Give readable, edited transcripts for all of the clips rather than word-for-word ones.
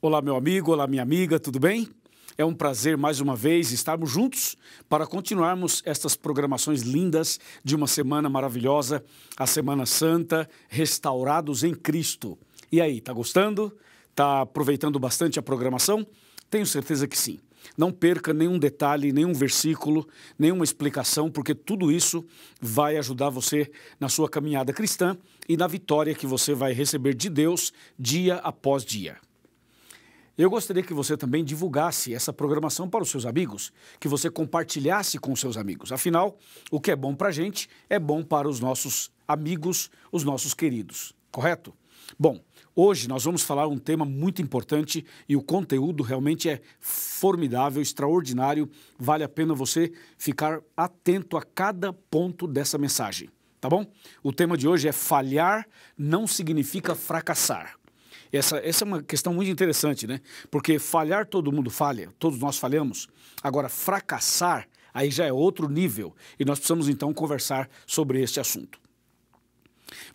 Olá, meu amigo, olá, minha amiga, tudo bem? É um prazer, mais uma vez, estarmos juntos para continuarmos estas programações lindas de uma semana maravilhosa, a Semana Santa, restaurados em Cristo. E aí, tá gostando? Tá aproveitando bastante a programação? Tenho certeza que sim. Não perca nenhum detalhe, nenhum versículo, nenhuma explicação, porque tudo isso vai ajudar você na sua caminhada cristã e na vitória que você vai receber de Deus dia após dia. Eu gostaria que você também divulgasse essa programação para os seus amigos, que você compartilhasse com os seus amigos. Afinal, o que é bom para a gente é bom para os nossos amigos, os nossos queridos, correto? Bom, hoje nós vamos falar um tema muito importante e o conteúdo realmente é formidável, extraordinário. Vale a pena você ficar atento a cada ponto dessa mensagem, tá bom? O tema de hoje é falhar não significa fracassar. Essa é uma questão muito interessante, né? Porque falhar todo mundo falha, todos nós falhamos. Agora, fracassar, aí já é outro nível e nós precisamos então conversar sobre este assunto.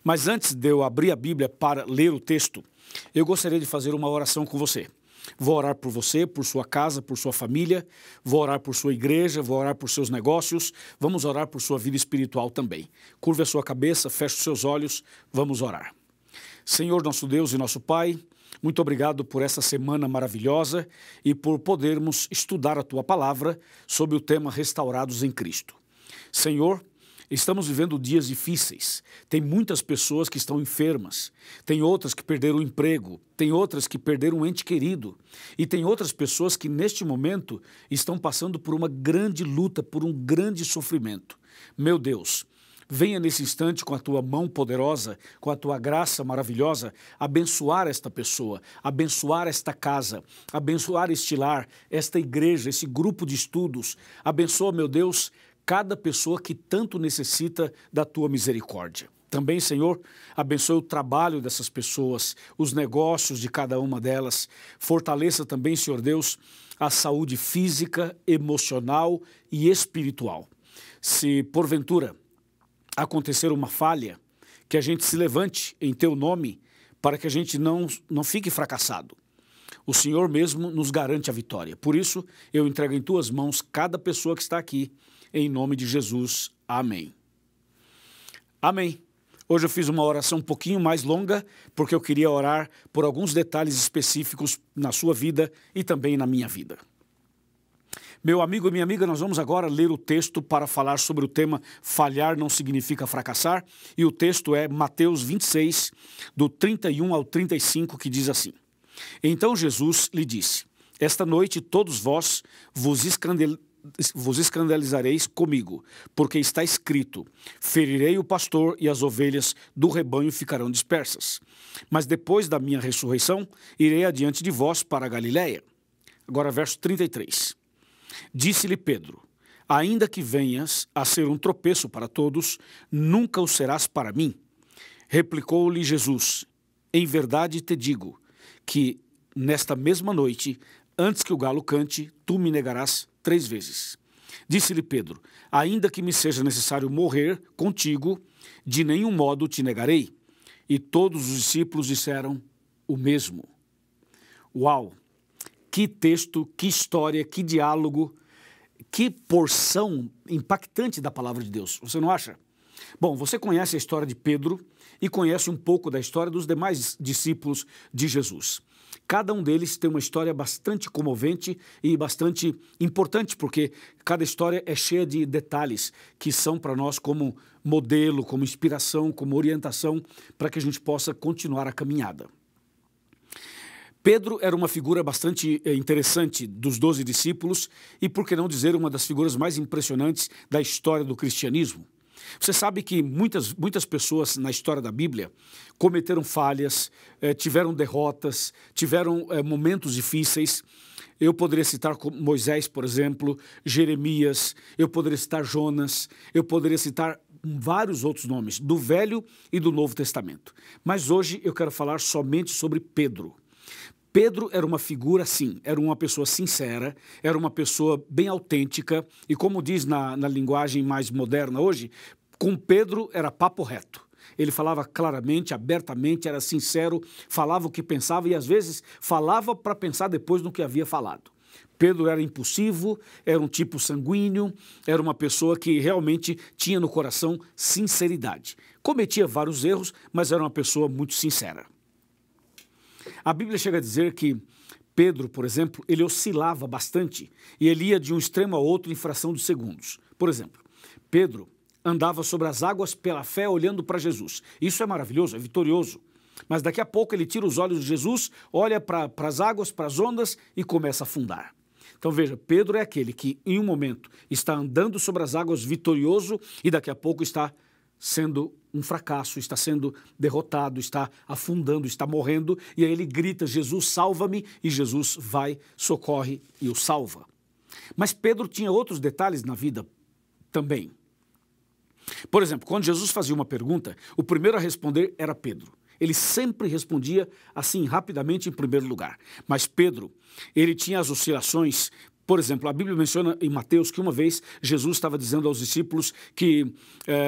Mas antes de eu abrir a Bíblia para ler o texto, eu gostaria de fazer uma oração com você. Vou orar por você, por sua casa, por sua família, vou orar por sua igreja, vou orar por seus negócios, vamos orar por sua vida espiritual também. Curve a sua cabeça, feche os seus olhos, vamos orar. Senhor, nosso Deus e nosso Pai, muito obrigado por essa semana maravilhosa e por podermos estudar a Tua Palavra sobre o tema Restaurados em Cristo. Senhor, estamos vivendo dias difíceis, tem muitas pessoas que estão enfermas, tem outras que perderam o emprego, tem outras que perderam um ente querido e tem outras pessoas que neste momento estão passando por uma grande luta, por um grande sofrimento. Meu Deus, venha nesse instante com a Tua mão poderosa, com a Tua graça maravilhosa, abençoar esta pessoa, abençoar esta casa, abençoar este lar, esta igreja, esse grupo de estudos. Abençoa, meu Deus, cada pessoa que tanto necessita da Tua misericórdia. Também, Senhor, abençoe o trabalho dessas pessoas, os negócios de cada uma delas. Fortaleça também, Senhor Deus, a saúde física, emocional e espiritual. Se, porventura, acontecer uma falha, que a gente se levante em Teu nome para que a gente não fique fracassado. O Senhor mesmo nos garante a vitória. Por isso, eu entrego em Tuas mãos cada pessoa que está aqui, em nome de Jesus. Amém. Amém. Hoje eu fiz uma oração um pouquinho mais longa, porque eu queria orar por alguns detalhes específicos na sua vida e também na minha vida. Meu amigo e minha amiga, nós vamos agora ler o texto para falar sobre o tema falhar não significa fracassar, e o texto é Mateus 26, do 31 ao 35, que diz assim: Então Jesus lhe disse, esta noite todos vós vos escandalizareis comigo, porque está escrito, ferirei o pastor e as ovelhas do rebanho ficarão dispersas. Mas depois da minha ressurreição, irei adiante de vós para a Galiléia. Agora verso 33. Disse-lhe Pedro, ainda que venhas a ser um tropeço para todos, nunca o serás para mim. Replicou-lhe Jesus, em verdade te digo, que nesta mesma noite, antes que o galo cante, tu me negarás 3 vezes. Disse-lhe Pedro, ainda que me seja necessário morrer contigo, de nenhum modo te negarei. E todos os discípulos disseram o mesmo. Uau! Que texto, que história, que diálogo, que porção impactante da palavra de Deus, você não acha? Bom, você conhece a história de Pedro e conhece um pouco da história dos demais discípulos de Jesus. Cada um deles tem uma história bastante comovente e bastante importante, porque cada história é cheia de detalhes que são para nós como modelo, como inspiração, como orientação, para que a gente possa continuar a caminhada. Pedro era uma figura bastante interessante dos 12 discípulos e, por que não dizer, uma das figuras mais impressionantes da história do cristianismo. Você sabe que muitas pessoas na história da Bíblia cometeram falhas, tiveram derrotas, tiveram momentos difíceis. Eu poderia citar Moisés, por exemplo, Jeremias, eu poderia citar Jonas, eu poderia citar vários outros nomes, do Velho e do Novo Testamento. Mas hoje eu quero falar somente sobre Pedro. Pedro era uma figura, sim, era uma pessoa sincera, era uma pessoa bem autêntica e, como diz na linguagem mais moderna hoje, com Pedro era papo reto. ele falava claramente, abertamente, era sincero, falava o que pensava e às vezes falava para pensar depois no que havia falado. Pedro era impulsivo, era um tipo sanguíneo, era uma pessoa que realmente tinha no coração sinceridade. Cometia vários erros, mas era uma pessoa muito sincera. A Bíblia chega a dizer que Pedro, por exemplo, ele oscilava bastante e ele ia de um extremo a outro em fração de segundos. Por exemplo, Pedro andava sobre as águas pela fé olhando para Jesus. Isso é maravilhoso, é vitorioso. Mas daqui a pouco ele tira os olhos de Jesus, olha para as águas, para as ondas e começa a afundar. Então veja, Pedro é aquele que em um momento está andando sobre as águas vitorioso e daqui a pouco está sendo um fracasso, está sendo derrotado, está afundando, está morrendo, e aí ele grita, Jesus, salva-me, e Jesus vai, socorre e o salva. Mas Pedro tinha outros detalhes na vida também. Por exemplo, quando Jesus fazia uma pergunta, o primeiro a responder era Pedro. Ele sempre respondia assim, rapidamente, em primeiro lugar. Mas Pedro, ele tinha as oscilações. Por exemplo, a Bíblia menciona em Mateus que uma vez Jesus estava dizendo aos discípulos que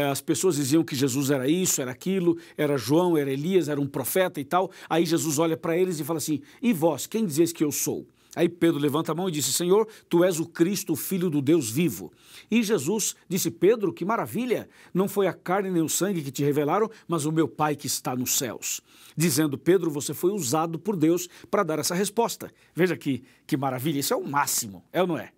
as pessoas diziam que Jesus era isso, era aquilo, era João, era Elias, era um profeta e tal. Aí Jesus olha para eles e fala assim, e vós, quem dizeis que eu sou? Aí Pedro levanta a mão e disse, Senhor, tu és o Cristo, o Filho do Deus vivo. E Jesus disse, Pedro, que maravilha, não foi a carne nem o sangue que te revelaram, mas o meu Pai que está nos céus. Dizendo, Pedro, você foi usado por Deus para dar essa resposta. Veja que maravilha, isso é o máximo, é ou não é?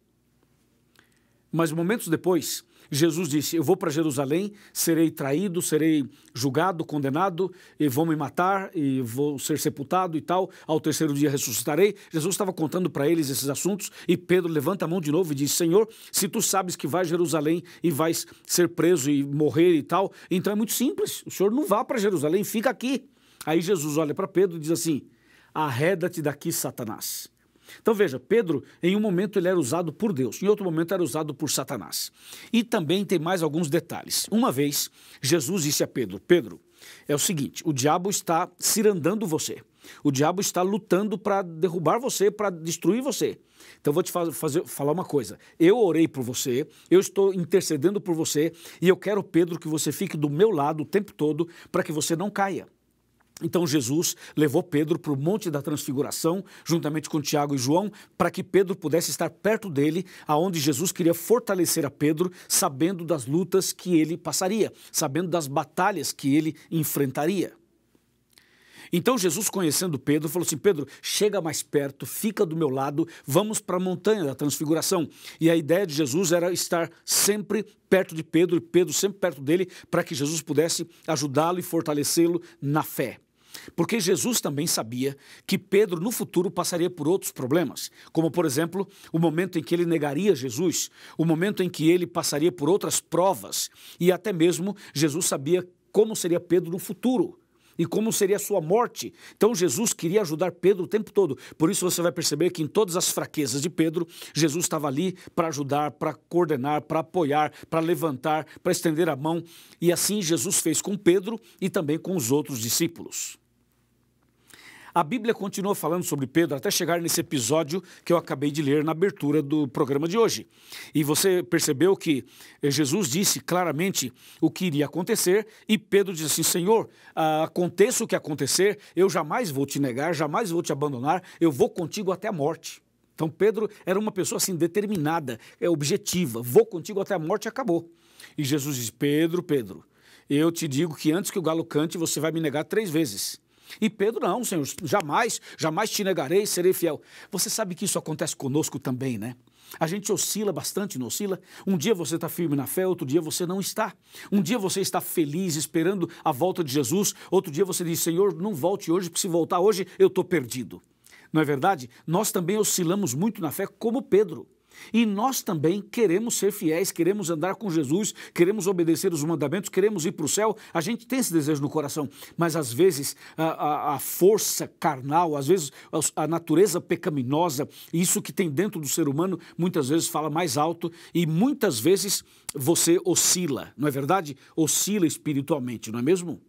Mas momentos depois, Jesus disse, eu vou para Jerusalém, serei traído, serei julgado, condenado, e vão me matar, e vou ser sepultado e tal, ao terceiro dia ressuscitarei. Jesus estava contando para eles esses assuntos, e Pedro levanta a mão de novo e diz, Senhor, se tu sabes que vais a Jerusalém e vais ser preso e morrer e tal, então é muito simples, o Senhor não vá para Jerusalém, fica aqui. Aí Jesus olha para Pedro e diz assim, arreda-te daqui, Satanás. Então veja, Pedro, em um momento ele era usado por Deus, em outro momento era usado por Satanás. E também tem mais alguns detalhes. Uma vez, Jesus disse a Pedro, Pedro, é o seguinte, o diabo está cirandando você. O diabo está lutando para derrubar você, para destruir você. Então eu vou te falar uma coisa, eu orei por você, eu estou intercedendo por você e eu quero, Pedro, que você fique do meu lado o tempo todo para que você não caia. Então Jesus levou Pedro para o Monte da Transfiguração, juntamente com Tiago e João, para que Pedro pudesse estar perto dele, aonde Jesus queria fortalecer a Pedro, sabendo das lutas que ele passaria, sabendo das batalhas que ele enfrentaria. Então Jesus, conhecendo Pedro, falou assim, Pedro, chega mais perto, fica do meu lado, vamos para a Montanha da Transfiguração. E a ideia de Jesus era estar sempre perto de Pedro, e Pedro sempre perto dele, para que Jesus pudesse ajudá-lo e fortalecê-lo na fé. Porque Jesus também sabia que Pedro no futuro passaria por outros problemas, como por exemplo, o momento em que ele negaria Jesus, o momento em que ele passaria por outras provas, e até mesmo Jesus sabia como seria Pedro no futuro e como seria a sua morte. Então Jesus queria ajudar Pedro o tempo todo. Por isso você vai perceber que em todas as fraquezas de Pedro, Jesus estava ali para ajudar, para coordenar, para apoiar, para levantar, para estender a mão. E assim Jesus fez com Pedro e também com os outros discípulos. A Bíblia continua falando sobre Pedro até chegar nesse episódio que eu acabei de ler na abertura do programa de hoje. E você percebeu que Jesus disse claramente o que iria acontecer e Pedro disse assim, Senhor, aconteça o que acontecer, eu jamais vou te negar, jamais vou te abandonar, eu vou contigo até a morte. Então Pedro era uma pessoa assim determinada, objetiva, vou contigo até a morte e acabou. E Jesus disse, Pedro, eu te digo que antes que o galo cante você vai me negar 3 vezes. E Pedro, não, Senhor, jamais te negarei, serei fiel. Você sabe que isso acontece conosco também, né? A gente oscila bastante, não oscila? Um dia você está firme na fé, outro dia você não está. Um dia você está feliz, esperando a volta de Jesus, outro dia você diz, Senhor, não volte hoje, porque se voltar hoje eu estou perdido. Não é verdade? Nós também oscilamos muito na fé, como Pedro. E nós também queremos ser fiéis, queremos andar com Jesus, queremos obedecer os mandamentos, queremos ir para o céu. A gente tem esse desejo no coração, mas às vezes a força carnal, às vezes a natureza pecaminosa, isso que tem dentro do ser humano, muitas vezes fala mais alto e muitas vezes você oscila, não é verdade? Oscila espiritualmente, não é mesmo?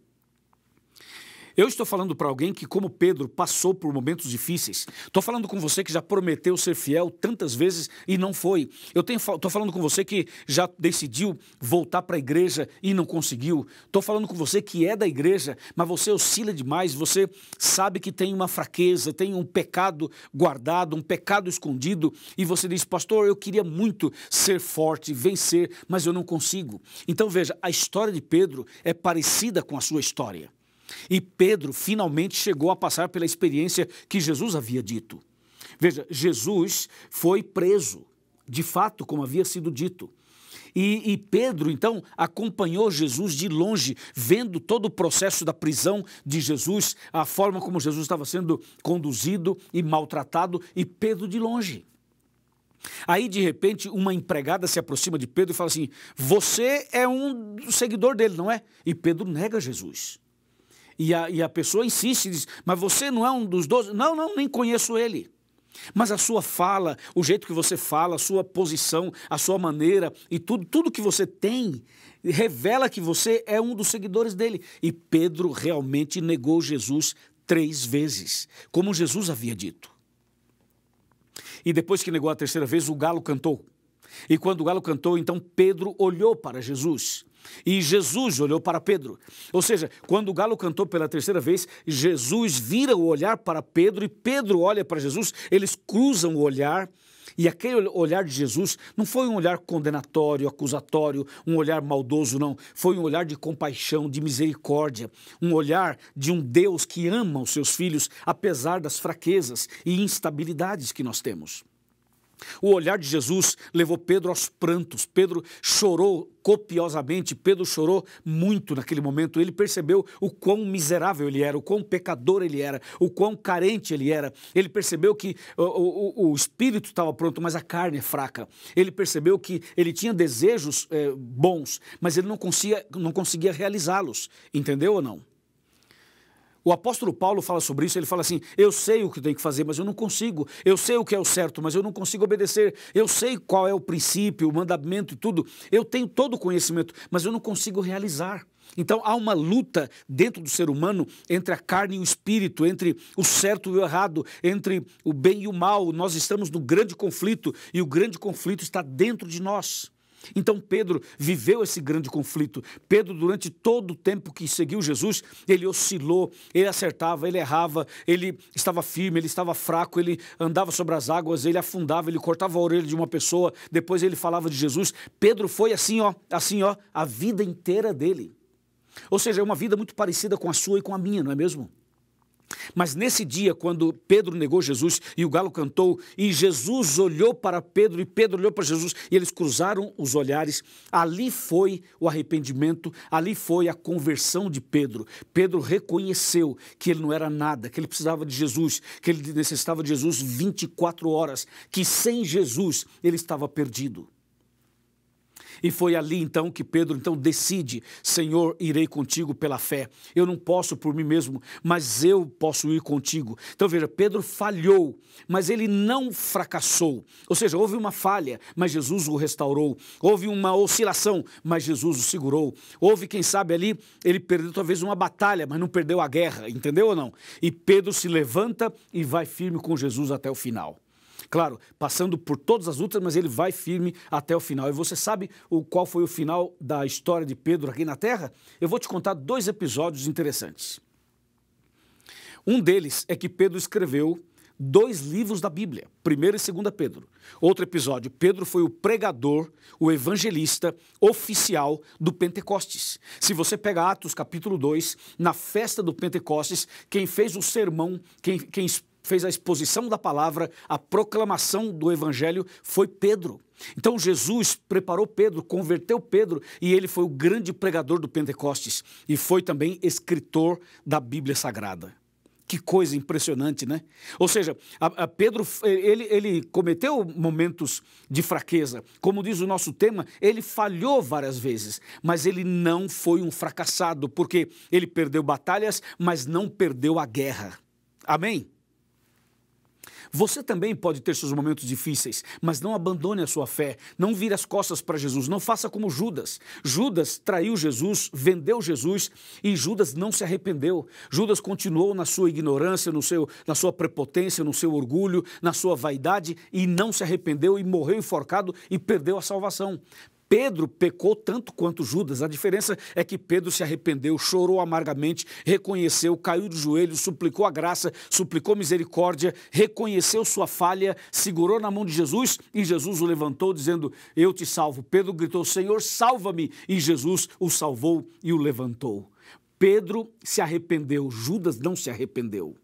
Eu estou falando para alguém que, como Pedro, passou por momentos difíceis. Estou falando com você que já prometeu ser fiel tantas vezes e não foi. Estou falando com você que já decidiu voltar para a igreja e não conseguiu. Estou falando com você que é da igreja, mas você oscila demais, você sabe que tem uma fraqueza, tem um pecado guardado, um pecado escondido, e você diz, pastor, eu queria muito ser forte, vencer, mas eu não consigo. Então veja, a história de Pedro é parecida com a sua história. E Pedro finalmente chegou a passar pela experiência que Jesus havia dito. Veja, Jesus foi preso, de fato, como havia sido dito. E Pedro, então, acompanhou Jesus de longe, vendo todo o processo da prisão de Jesus, a forma como Jesus estava sendo conduzido e maltratado, e Pedro de longe. Aí, de repente, uma empregada se aproxima de Pedro e fala assim, você é um seguidor dele, não é? E Pedro nega Jesus. E a pessoa insiste e diz, mas você não é um dos 12? Não, nem conheço ele. Mas a sua fala, o jeito que você fala, a sua posição, a sua maneira e tudo que você tem, revela que você é um dos seguidores dele. E Pedro realmente negou Jesus 3 vezes, como Jesus havia dito. E depois que negou a 3ª vez, o galo cantou. E quando o galo cantou, então Pedro olhou para Jesus. E Jesus olhou para Pedro. Ou seja, quando o galo cantou pela 3ª vez, Jesus vira o olhar para Pedro e Pedro olha para Jesus, eles cruzam o olhar. E aquele olhar de Jesus não foi um olhar condenatório, acusatório, um olhar maldoso, não. Foi um olhar de compaixão, de misericórdia, um olhar de um Deus que ama os seus filhos, apesar das fraquezas e instabilidades que nós temos. O olhar de Jesus levou Pedro aos prantos. Pedro chorou copiosamente, Pedro chorou muito naquele momento. Ele percebeu o quão miserável ele era, o quão pecador ele era, o quão carente ele era. Ele percebeu que o espírito estava pronto, mas a carne é fraca. Ele percebeu que ele tinha desejos bons, mas ele não conseguia realizá-los. Entendeu ou não? O apóstolo Paulo fala sobre isso, ele fala assim, eu sei o que tenho que fazer, mas eu não consigo. Eu sei o que é o certo, mas eu não consigo obedecer. Eu sei qual é o princípio, o mandamento e tudo. Eu tenho todo o conhecimento, mas eu não consigo realizar. Então há uma luta dentro do ser humano entre a carne e o espírito, entre o certo e o errado, entre o bem e o mal. Nós estamos no grande conflito e o grande conflito está dentro de nós. Então Pedro viveu esse grande conflito. Pedro, durante todo o tempo que seguiu Jesus, ele oscilou, ele acertava, ele errava, ele estava firme, ele estava fraco, ele andava sobre as águas, ele afundava, ele cortava a orelha de uma pessoa, depois ele falava de Jesus. Pedro foi assim, a vida inteira dele. Ou seja, é uma vida muito parecida com a sua e com a minha, não é mesmo? Mas nesse dia, quando Pedro negou Jesus e o galo cantou, e Jesus olhou para Pedro e Pedro olhou para Jesus e eles cruzaram os olhares, ali foi o arrependimento, ali foi a conversão de Pedro. Pedro reconheceu que ele não era nada, que ele precisava de Jesus, que ele necessitava de Jesus 24 horas, que sem Jesus ele estava perdido. E foi ali então que Pedro decide, Senhor, irei contigo pela fé. Eu não posso por mim mesmo, mas eu posso ir contigo. Então veja, Pedro falhou, mas ele não fracassou. Ou seja, houve uma falha, mas Jesus o restaurou. Houve uma oscilação, mas Jesus o segurou. Houve, quem sabe ali, ele perdeu talvez uma batalha, mas não perdeu a guerra, entendeu ou não? E Pedro se levanta e vai firme com Jesus até o final. Claro, passando por todas as lutas, mas ele vai firme até o final. E você sabe qual foi o final da história de Pedro aqui na Terra? Eu vou te contar 2 episódios interessantes. Um deles é que Pedro escreveu 2 livros da Bíblia, 1º e 2º Pedro. Outro episódio, Pedro foi o pregador, o evangelista oficial do Pentecostes. Se você pega Atos capítulo 2, na festa do Pentecostes, quem fez o sermão, quem fez a exposição da palavra, a proclamação do evangelho foi Pedro. Então Jesus preparou Pedro, converteu Pedro e ele foi o grande pregador do Pentecostes e foi também escritor da Bíblia Sagrada. Que coisa impressionante, né? Ou seja, Pedro, ele cometeu momentos de fraqueza. Como diz o nosso tema, ele falhou várias vezes, mas ele não foi um fracassado, porque ele perdeu batalhas, mas não perdeu a guerra. Amém? Você também pode ter seus momentos difíceis, mas não abandone a sua fé, não vire as costas para Jesus, não faça como Judas. Judas traiu Jesus, vendeu Jesus e Judas não se arrependeu. Judas continuou na sua ignorância, na sua prepotência, no seu orgulho, na sua vaidade e não se arrependeu e morreu enforcado e perdeu a salvação. Pedro pecou tanto quanto Judas, a diferença é que Pedro se arrependeu, chorou amargamente, reconheceu, caiu de joelhos, suplicou a graça, suplicou misericórdia, reconheceu sua falha, segurou na mão de Jesus e Jesus o levantou dizendo, eu te salvo. Pedro gritou, Senhor, salva-me, e Jesus o salvou e o levantou. Pedro se arrependeu, Judas não se arrependeu.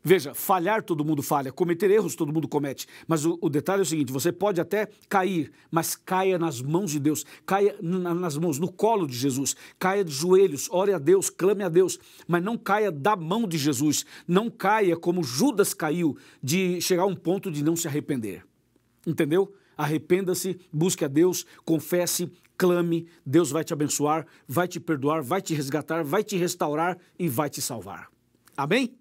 Veja, falhar todo mundo falha, cometer erros todo mundo comete, mas o detalhe é o seguinte, você pode até cair, mas caia nas mãos de Deus, caia nas mãos, no colo de Jesus, caia de joelhos, ore a Deus, clame a Deus, mas não caia da mão de Jesus, não caia como Judas caiu, de chegar a um ponto de não se arrepender, entendeu? Arrependa-se, busque a Deus, confesse, clame, Deus vai te abençoar, vai te perdoar, vai te resgatar, vai te restaurar e vai te salvar. Amém?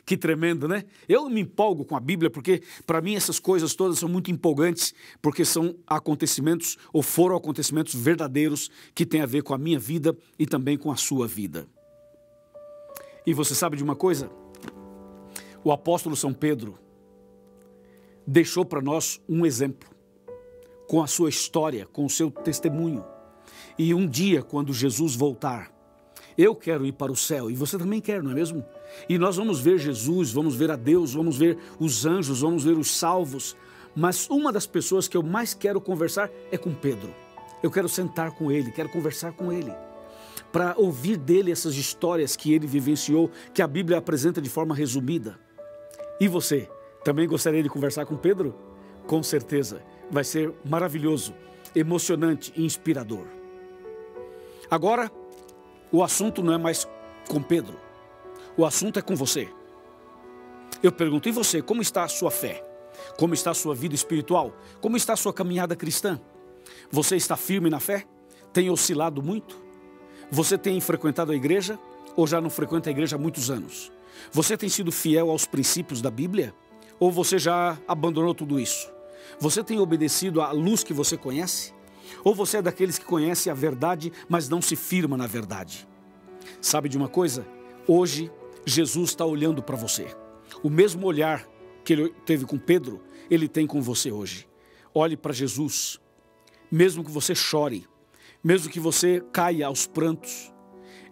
Que tremendo, né? Eu me empolgo com a Bíblia porque, para mim, essas coisas todas são muito empolgantes, porque são acontecimentos, ou foram acontecimentos verdadeiros, que têm a ver com a minha vida e também com a sua vida. E você sabe de uma coisa? O apóstolo São Pedro deixou para nós um exemplo, com a sua história, com o seu testemunho. E um dia, quando Jesus voltar, eu quero ir para o céu e você também quer, não é mesmo? E nós vamos ver Jesus, vamos ver a Deus, vamos ver os anjos, vamos ver os salvos. Mas uma das pessoas que eu mais quero conversar é com Pedro. Eu quero sentar com ele, quero conversar com ele, para ouvir dele essas histórias que ele vivenciou, que a Bíblia apresenta de forma resumida. E você, também gostaria de conversar com Pedro? Com certeza, vai ser maravilhoso, emocionante e inspirador. Agora, o assunto não é mais com Pedro, o assunto é com você. Eu pergunto, e você, como está a sua fé? Como está a sua vida espiritual? Como está a sua caminhada cristã? Você está firme na fé? Tem oscilado muito? Você tem frequentado a igreja ou já não frequenta a igreja há muitos anos? Você tem sido fiel aos princípios da Bíblia? Ou você já abandonou tudo isso? Você tem obedecido à luz que você conhece? Ou você é daqueles que conhece a verdade, mas não se firma na verdade? Sabe de uma coisa? Hoje, Jesus está olhando para você. O mesmo olhar que ele teve com Pedro, ele tem com você hoje. Olhe para Jesus. Mesmo que você chore, mesmo que você caia aos prantos,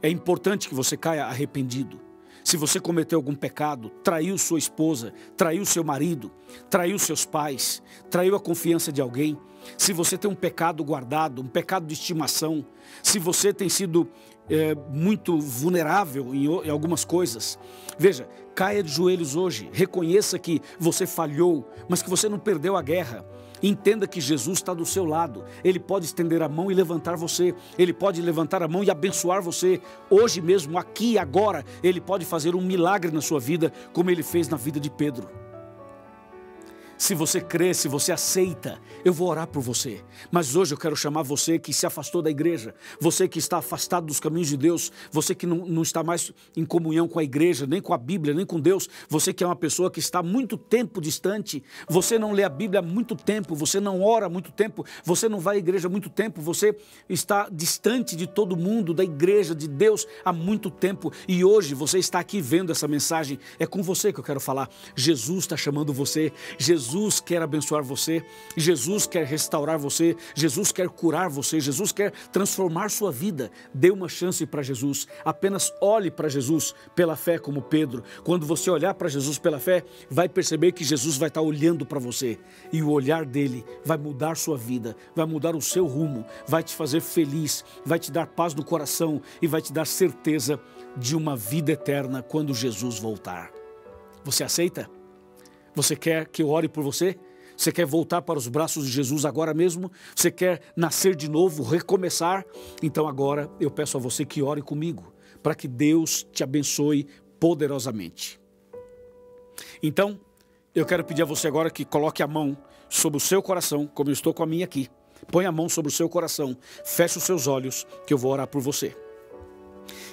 é importante que você caia arrependido. Se você cometeu algum pecado, traiu sua esposa, traiu seu marido, traiu seus pais, traiu a confiança de alguém, se você tem um pecado guardado, um pecado de estimação, se você tem sido muito vulnerável em algumas coisas, veja, caia de joelhos hoje, reconheça que você falhou, mas que você não perdeu a guerra. Entenda que Jesus está do seu lado, Ele pode estender a mão e levantar você, Ele pode levantar a mão e abençoar você, hoje mesmo, aqui e agora, Ele pode fazer um milagre na sua vida, como Ele fez na vida de Pedro. Se você crê, se você aceita, eu vou orar por você. Mas hoje eu quero chamar você que se afastou da igreja, você que está afastado dos caminhos de Deus, você que não está mais em comunhão com a igreja, nem com a Bíblia, nem com Deus, você que é uma pessoa que está há muito tempo distante, você não lê a Bíblia há muito tempo, você não ora há muito tempo, você não vai à igreja há muito tempo, você está distante de todo mundo, da igreja, de Deus há muito tempo, e hoje você está aqui vendo essa mensagem, é com você que eu quero falar. Jesus está chamando você, Jesus quer abençoar você, Jesus quer restaurar você, Jesus quer curar você, Jesus quer transformar sua vida. Dê uma chance para Jesus, apenas olhe para Jesus pela fé como Pedro. Quando você olhar para Jesus pela fé, vai perceber que Jesus vai estar olhando para você e o olhar dele vai mudar sua vida, vai mudar o seu rumo, vai te fazer feliz, vai te dar paz no coração e vai te dar certeza de uma vida eterna quando Jesus voltar. Você aceita? Você quer que eu ore por você? Você quer voltar para os braços de Jesus agora mesmo? Você quer nascer de novo, recomeçar? Então agora eu peço a você que ore comigo, para que Deus te abençoe poderosamente. Então, eu quero pedir a você agora que coloque a mão sobre o seu coração, como eu estou com a minha aqui. Põe a mão sobre o seu coração, feche os seus olhos, que eu vou orar por você.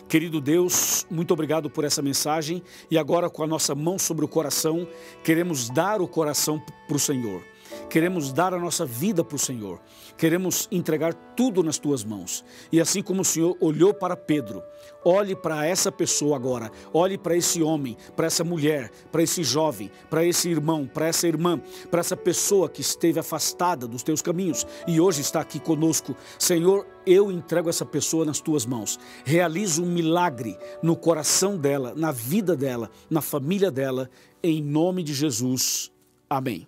Querido Deus, muito obrigado por essa mensagem e agora com a nossa mão sobre o coração, queremos dar o coração para o Senhor. Queremos dar a nossa vida para o Senhor. Queremos entregar tudo nas tuas mãos. E assim como o Senhor olhou para Pedro, olhe para essa pessoa agora. Olhe para esse homem, para essa mulher, para esse jovem, para esse irmão, para essa irmã, para essa pessoa que esteve afastada dos teus caminhos e hoje está aqui conosco. Senhor, eu entrego essa pessoa nas tuas mãos. Realiza um milagre no coração dela, na vida dela, na família dela. Em nome de Jesus. Amém.